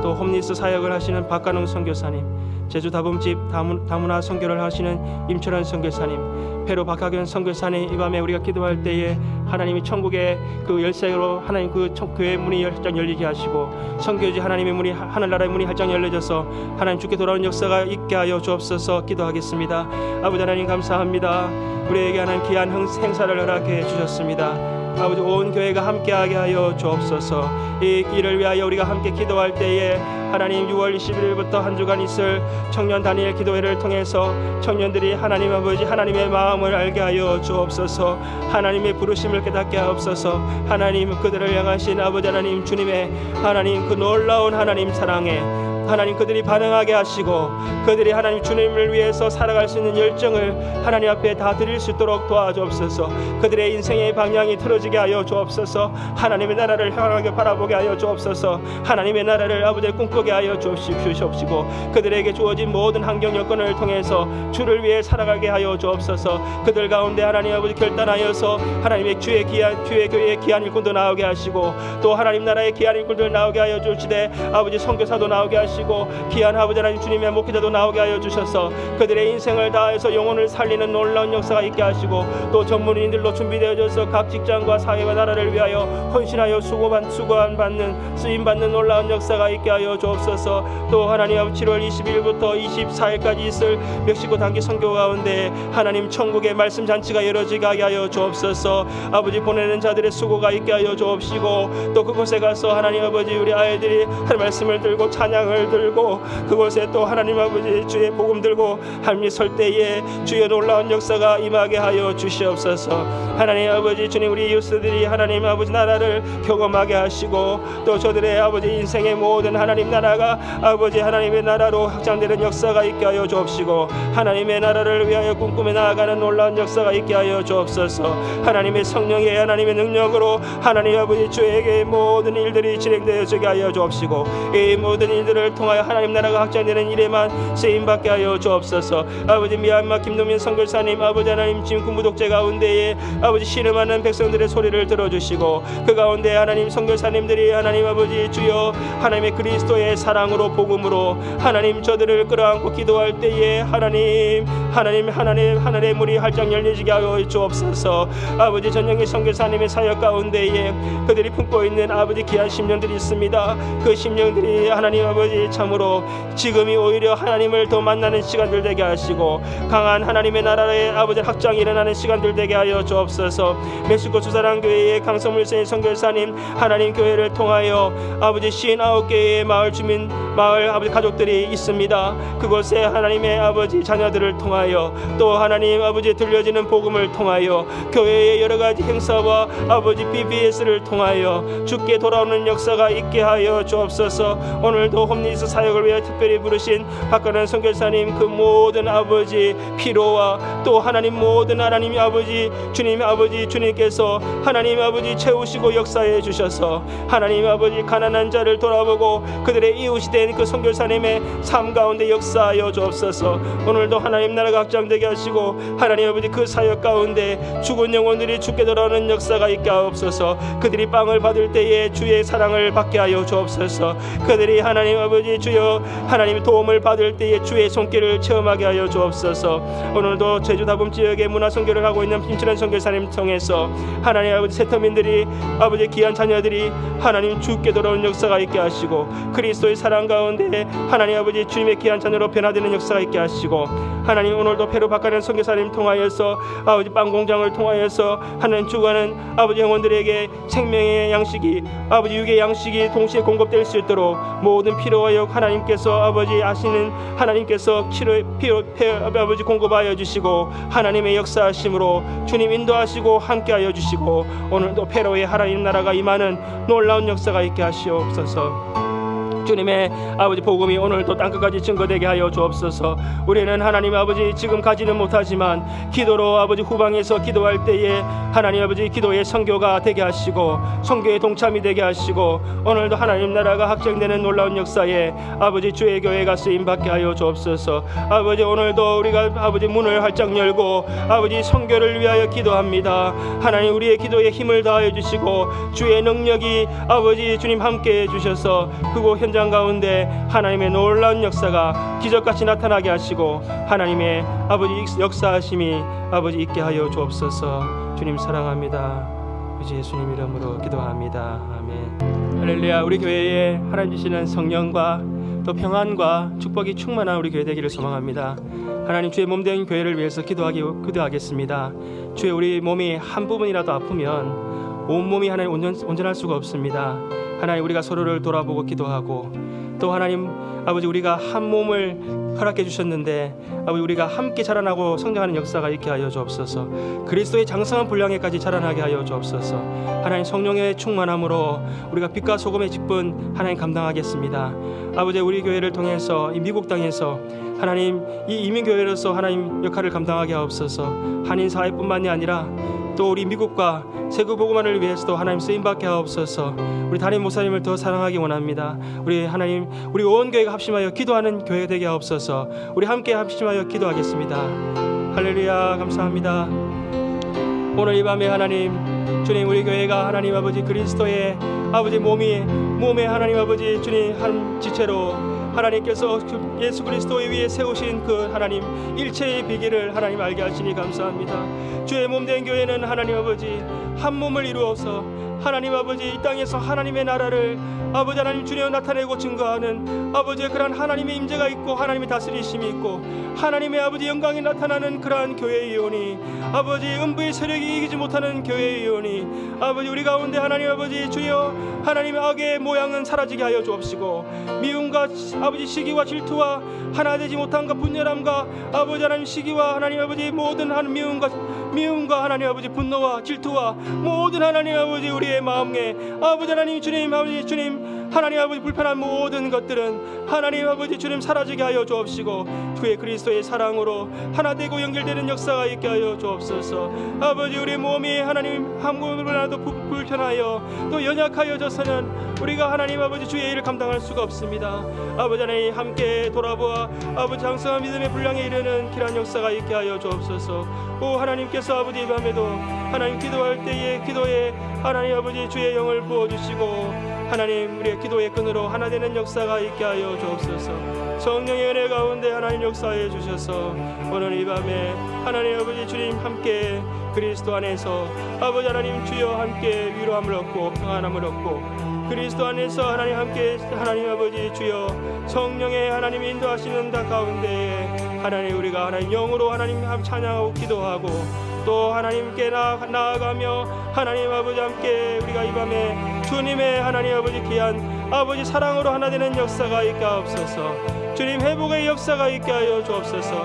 또 홈리스 사역을 하시는 박가능 선교사님, 제주 다봄집 다문화 선교를 하시는 임철원 선교사님, 페루 박학연 선교사님, 이 밤에 우리가 기도할 때에 하나님이 천국의 그 열쇠로 하나님 그 교회 문이 활짝 열리게 하시고, 선교지 하나님의 문이, 하늘나라의 문이 활짝 열려져서 하나님 주께 돌아오는 역사가 있게 하여 주옵소서. 기도하겠습니다. 아버지 하나님 감사합니다. 우리에게 하나님 귀한 행사를 허락해 주셨습니다. 아버지 온 교회가 함께하게 하여 주옵소서. 이 길을 위하여 우리가 함께 기도할 때에 하나님 6월 21일부터 한 주간 있을 청년 다니엘 기도회를 통해서 청년들이 하나님 아버지 하나님의 마음을 알게 하여 주옵소서. 하나님의 부르심을 깨닫게 하옵소서. 하나님 그들을 향하신 아버지 하나님 주님의 하나님 그 놀라운 하나님 사랑에 하나님 그들이 반응하게 하시고, 그들이 하나님 주님을 위해서 살아갈 수 있는 열정을 하나님 앞에 다 드릴 수 있도록 도와주옵소서. 그들의 인생의 방향이 틀어지게 하여 주옵소서. 하나님의 나라를 향하게 바라보게 하여 주옵소서. 하나님의 나라를 아버지 꿈꾸게 하여 주옵시고, 그들에게 주어진 모든 환경 여건을 통해서 주를 위해 살아가게 하여 주옵소서. 그들 가운데 하나님 아버지 결단하여서 하나님의 주의 교회의 귀한 일꾼도 나오게 하시고, 또 하나님 나라의 귀한 일꾼들 나오게 하여 주시되 아버지 선교사도 나오게 하시고, 귀한 아버지 하나님 주님의 목회자도 나오게 하여 주셔서 그들의 인생을 다해서 영혼을 살리는 놀라운 역사가 있게 하시고, 또 전문인들로 준비되어져서 각 직장과 사회와 나라를 위하여 헌신하여 수고받는 쓰임받는 놀라운 역사가 있게 하여 주옵소서. 또 하나님 아버지 7월 20일부터 24일까지 있을 멕시코 단기 선교 가운데 하나님 천국의 말씀 잔치가 이루어지게 하여 주옵소서. 아버지 보내는 자들의 수고가 있게 하여 주옵시고, 또 그곳에 가서 하나님 아버지 우리 아이들이 할 말씀을 들고 찬양을 들고 그곳에 또 하나님 아버지 주의 복음 들고 함께 설 때에 주의 놀라운 역사가 임하게 하여 주시옵소서. 하나님 아버지 주님 우리 이웃들이 하나님 아버지 나라를 경험하게 하시고, 또 저들의 아버지 인생의 모든 하나님 나라가 아버지 하나님의 나라로 확장되는 역사가 있게 하여 주옵시고, 하나님의 나라를 위하여 꿈꾸며 나아가는 놀라운 역사가 있게 하여 주옵소서. 하나님의 성령의 하나님의 능력으로 하나님 아버지 주에게 모든 일들이 진행되어지게 하여 주옵시고, 이 모든 일들을 통하여 하나님 나라가 확장되는 일에만 쓰임받게 하여 주옵소서. 아버지 미얀마 김동민 선교사님, 아버지 하나님 지금 군부독재 가운데에 아버지 신음하는 백성들의 소리를 들어주시고, 그 가운데 하나님 선교사님들이 하나님 아버지 주여 하나님의 그리스도의 사랑으로 복음으로 하나님 저들을 끌어안고 기도할 때에 하나님 하늘의 문이 활짝 열리게 하여 주옵소서. 아버지 전영희 선교사님의 사역 가운데에 그들이 품고 있는 아버지 귀한 심령들이 있습니다. 그 심령들이 하나님 아버지 참으로 지금이 오히려 하나님을 더 만나는 시간들 되게 하시고, 강한 하나님의 나라의 아버지 확장이 일어나는 시간들 되게 하여 주옵소서. 멕시코 주사랑교회의 강성물생 선교사님 하나님 교회를 통하여 아버지 59개의 마을 아버지 가족들이 있습니다. 그곳에 하나님의 아버지 자녀들을 통하여 또 하나님 아버지 들려지는 복음을 통하여 교회의 여러 가지 행사와 아버지 BBS를 통하여 주께 돌아오는 역사가 있게 하여 주옵소서. 오늘도 홈리스 사역을 위해 특별히 부르신 박가는 선교사님 그 모든 아버지 피로와 또 하나님 모든 하나님 아버지 주님 아버지 주님께서 하나님 아버지 채우시고 역사해 주셔서 하나님 아버지 가난한 자를 돌아보고 그들의 이웃이 된 그 선교사님의 삶 가운데 역사하여 주옵소서. 오늘도 하나님 나라가 확장되게 하시고 하나님 아버지 그 사역 가운데 죽은 영혼들이 죽게 돌아오는 역사가 있게 하옵소서. 그들이 빵을 받을 때에 주의 사랑을 받게 하여 주옵소서. 그들이 하나님 아버지 주여 하나님의 도움을 받을 때에 주의 손길을 체험하게 하여 주옵소서. 오늘도 제주 다봄 지역에 문화 선교를 하고 있는 임철원 선교사님 통해서 하나님 아버지 세터민들이 아버지 귀한 자녀들이 하나님 주께 돌아오는 역사가 있게 하시고, 그리스도의 사랑 가운데 하나님 아버지 주님의 귀한 자녀로 변화되는 역사가 있게 하시고, 하나님 오늘도 페루 박가는 선교사님 통하여서 아버지 빵 공장을 통하여서 하나님 주관은 아버지 영혼들에게 생명의 양식이 아버지 육의 양식이 동시에 공급될 수 있도록 모든 필요와 역 하나님께서 아버지 아시는 하나님께서 아버지 공급하여 주시고 하나님의 역사하심으로 주님 인도하시고 함께하여 주시고, 오늘도 페루의 하나님 나라가 임하는 놀라운 역사가 있게 하시옵소서. 주님의 아버지 복음이 오늘도 땅끝까지 증거되게 하여 주옵소서. 우리는 하나님 아버지 지금 가지는 못하지만 기도로 아버지 후방에서 기도할 때에 하나님 아버지 기도의 선교가 되게 하시고 선교의 동참이 되게 하시고 오늘도 하나님 나라가 확장되는 놀라운 역사에 아버지 주의 교회가 쓰임받게 하여 주옵소서. 아버지 오늘도 우리가 아버지 문을 활짝 열고 아버지 선교를 위하여 기도합니다. 하나님 우리의 기도에 힘을 다하여 주시고 주의 능력이 아버지 주님 함께 해주셔서 그곳 현장 가운데 하나님의 놀라운 역사가 기적같이 나타나게 하시고 하나님의 아버지 역사하심이 아버지 있게 하여 주옵소서. 주님 사랑합니다. 우리 예수님 이름으로 기도합니다. 아멘. 할렐루야. 우리 교회에 하나님 주시는 성령과 또 평안과 축복이 충만한 우리 교회 되기를 소망합니다. 하나님 주의 몸된 교회를 위해서 기도하겠습니다. 주의 우리 몸이 한 부분이라도 아프면 온몸이 하나님 온전할 수가 없습니다. 하나님 우리가 서로를 돌아보고 기도하고 또 하나님 아버지 우리가 한 몸을 허락해 주셨는데 아버지 우리가 함께 자라나고 성장하는 역사가 있게 하여 주옵소서. 그리스도의 장성한 분량에까지 자라나게 하여 주옵소서. 하나님 성령의 충만함으로 우리가 빛과 소금의 직분 하나님 감당하겠습니다. 아버지 우리 교회를 통해서 이 미국 땅에서 하나님 이 이민교회로서 하나님 역할을 감당하게 하옵소서. 한인 사회뿐만이 아니라 또 우리 미국과 세계 복음화를 위해서도 하나님 쓰임받게 하옵소서. 우리 담임 목사님을 더 사랑하기 원합니다. 우리 하나님 우리 온 교회가 합심하여 기도하는 교회 되게 하옵소서. 우리 함께 합심하여 기도하겠습니다. 할렐루야. 감사합니다. 오늘 이 밤에 하나님 주님 우리 교회가 하나님 아버지 그리스도의 아버지 몸에 하나님 아버지 주님 한 지체로 하나님께서 예수 그리스도 위에 세우신 그 하나님 일체의 비결을 하나님 알게 하시니 감사합니다. 주의 몸된 교회는 하나님 아버지 한 몸을 이루어서 하나님 아버지 이 땅에서 하나님의 나라를 아버지 하나님 주여 나타내고 증거하는 아버지의 그러한 하나님의 임재가 있고 하나님의 다스리심이 있고 하나님의 아버지 영광이 나타나는 그러한 교회이오니 아버지 음부의 세력이 이기지 못하는 교회이오니 아버지 우리 가운데 하나님 아버지 주여 하나님의 악의 모양은 사라지게 하여 주옵시고 미움과 아버지 시기와 질투와 하나 되지 못함과 분열함과 아버지 하나님 시기와 하나님 아버지 모든 미움과 하나님 아버지 분노와 질투와 모든 하나님 아버지 우리의 마음에 아버지 하나님 주님 아버지 주님 하나님 아버지 불편한 모든 것들은 하나님 아버지 주님 사라지게 하여 주옵시고 주의 그리스도의 사랑으로 하나 되고 연결되는 역사가 있게 하여 주옵소서. 아버지 우리 몸이 하나님 한 분이라도 불편하여 또 연약하여져서는 우리가 하나님 아버지 주의 일을 감당할 수가 없습니다. 아버지 하나님 함께 돌아보아 아버지 장성한 믿음의 분량에 이르는 길한 역사가 있게 하여 주옵소서. 오 하나님께서 아버지 이 밤에도 하나님 기도할 때에 기도에 하나님 아버지 주의 영을 부어주시고 하나님 우리의 기도의 끈으로 하나 되는 역사가 있게 하여 주옵소서. 성령의 은혜 가운데 하나님 역사해 주셔서 오늘 이 밤에 하나님 아버지 주님 함께 그리스도 안에서 아버지 하나님 주여 함께 위로함을 얻고 평안함을 얻고 그리스도 안에서 하나님 함께 하나님 아버지 주여 성령의 하나님 인도하시는 다 가운데 하나님 우리가 하나님 영으로 하나님 찬양하고 기도하고 또 하나님께 나아가며 하나님 아버지 함께 우리가 이 밤에 주님의 하나님 아버지 귀한 아버지 사랑으로 하나 되는 역사가 있게 하옵소서. 주님 회복의 역사가 있게 하여 주옵소서.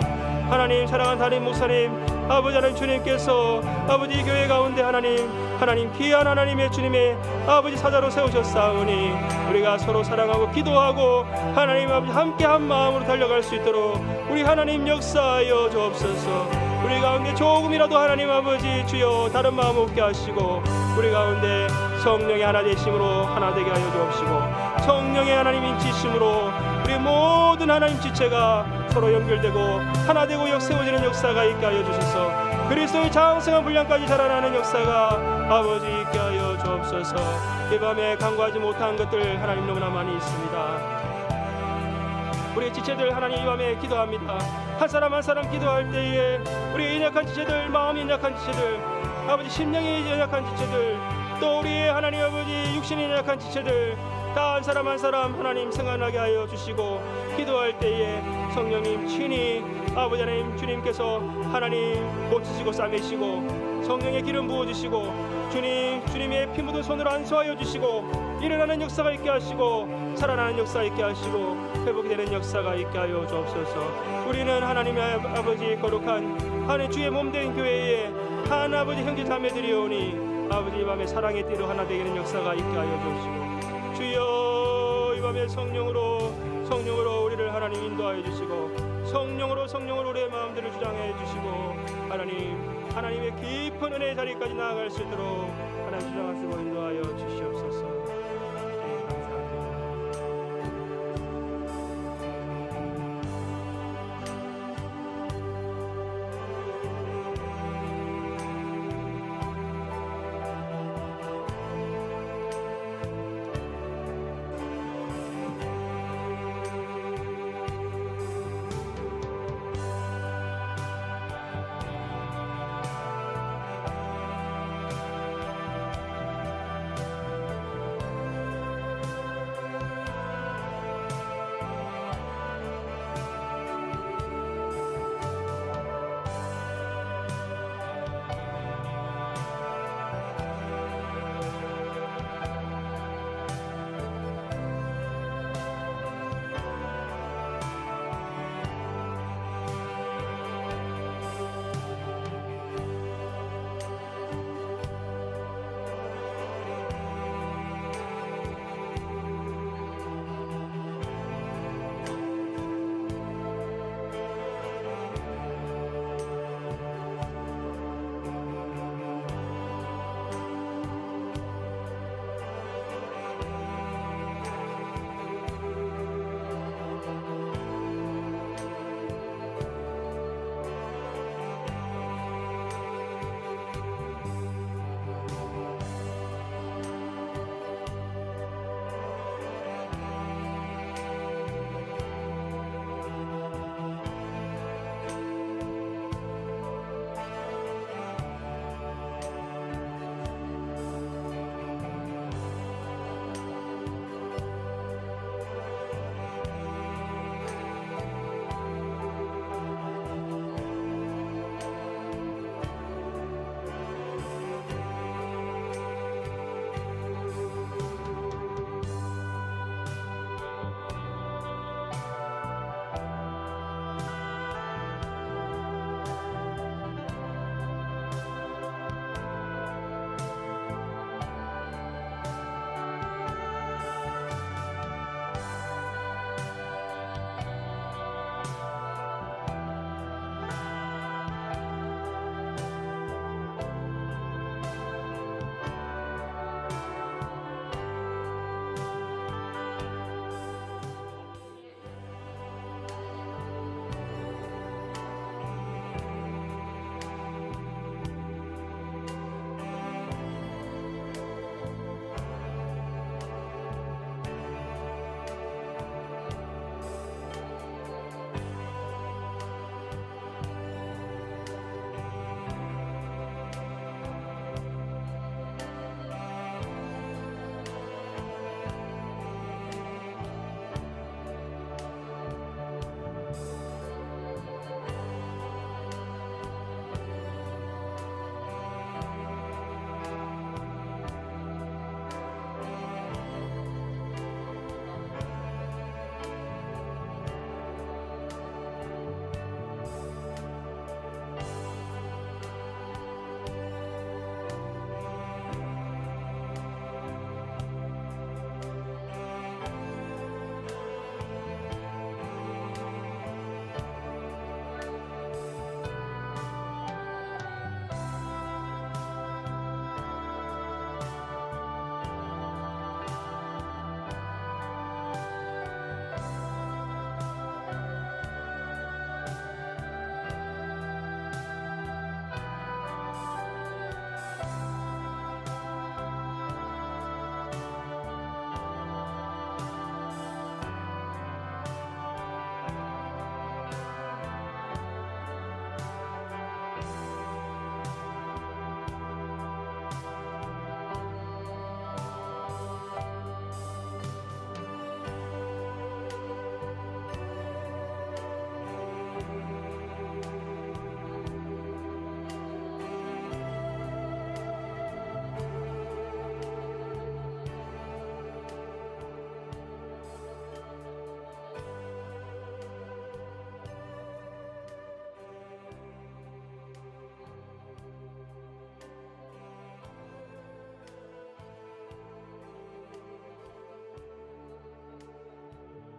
하나님 사랑하는 담임 목사님 아버지 하나님 주님께서 아버지 교회 가운데 하나님 귀한 하나님의 주님의 아버지 사자로 세우셨사오니 우리가 서로 사랑하고 기도하고 하나님 아버지 함께 한 마음으로 달려갈 수 있도록 우리 하나님 역사하여 주옵소서. 우리 가운데 조금이라도 하나님 아버지 주여 다른 마음 없게 하시고 우리 가운데 성령의 하나 되심으로 하나 되게 하여 주옵시고 성령의 하나님 인치심으로 우리 모든 하나님 지체가 서로 연결되고 하나 되고 역세워지는 역사가 있게 하여 주셔서 그리스도의 장성한 분량까지 자라나는 역사가 아버지 있게 하여 주옵소서. 이 밤에 간구하지 못한 것들 하나님 너무나 많이 있습니다. 우리 지체들 하나님 이 밤에 기도합니다. 한 사람 한 사람 기도할 때에 우리 연약한 지체들 마음이 연약한 지체들 아버지 심령이 연약한 지체들 또 우리의 하나님 아버지 육신이 연약한 지체들 다 한 사람 한 사람 하나님 생각나게 하여 주시고 기도할 때에 성령님 친히 아버지 하나님 주님께서 하나님 고치시고 싸매시고 성령의 기름 부어주시고 주님의 피 묻은 손으로 안수하여 주시고 일어나는 역사가 있게 하시고 살아나는 역사가 있게 하시고 회복이 되는 역사가 있게 하여 주옵소서. 우리는 하나님의 아버지 거룩한 하나님 주의 몸된 교회에 한 아버지 형제 자매들이오니 아버지 이 밤에 사랑의 띠로 하나 되는 역사가 있게 하여 주옵시고 주여 이 밤에 마음에 성령으로 우리를 하나님 인도하여 주시고 성령으로 우리의 마음들을 주장해 주시고 하나님의 깊은 은혜의 자리까지 나아갈 수 있도록 하나님 주장하시고 인도하여 주시옵소서.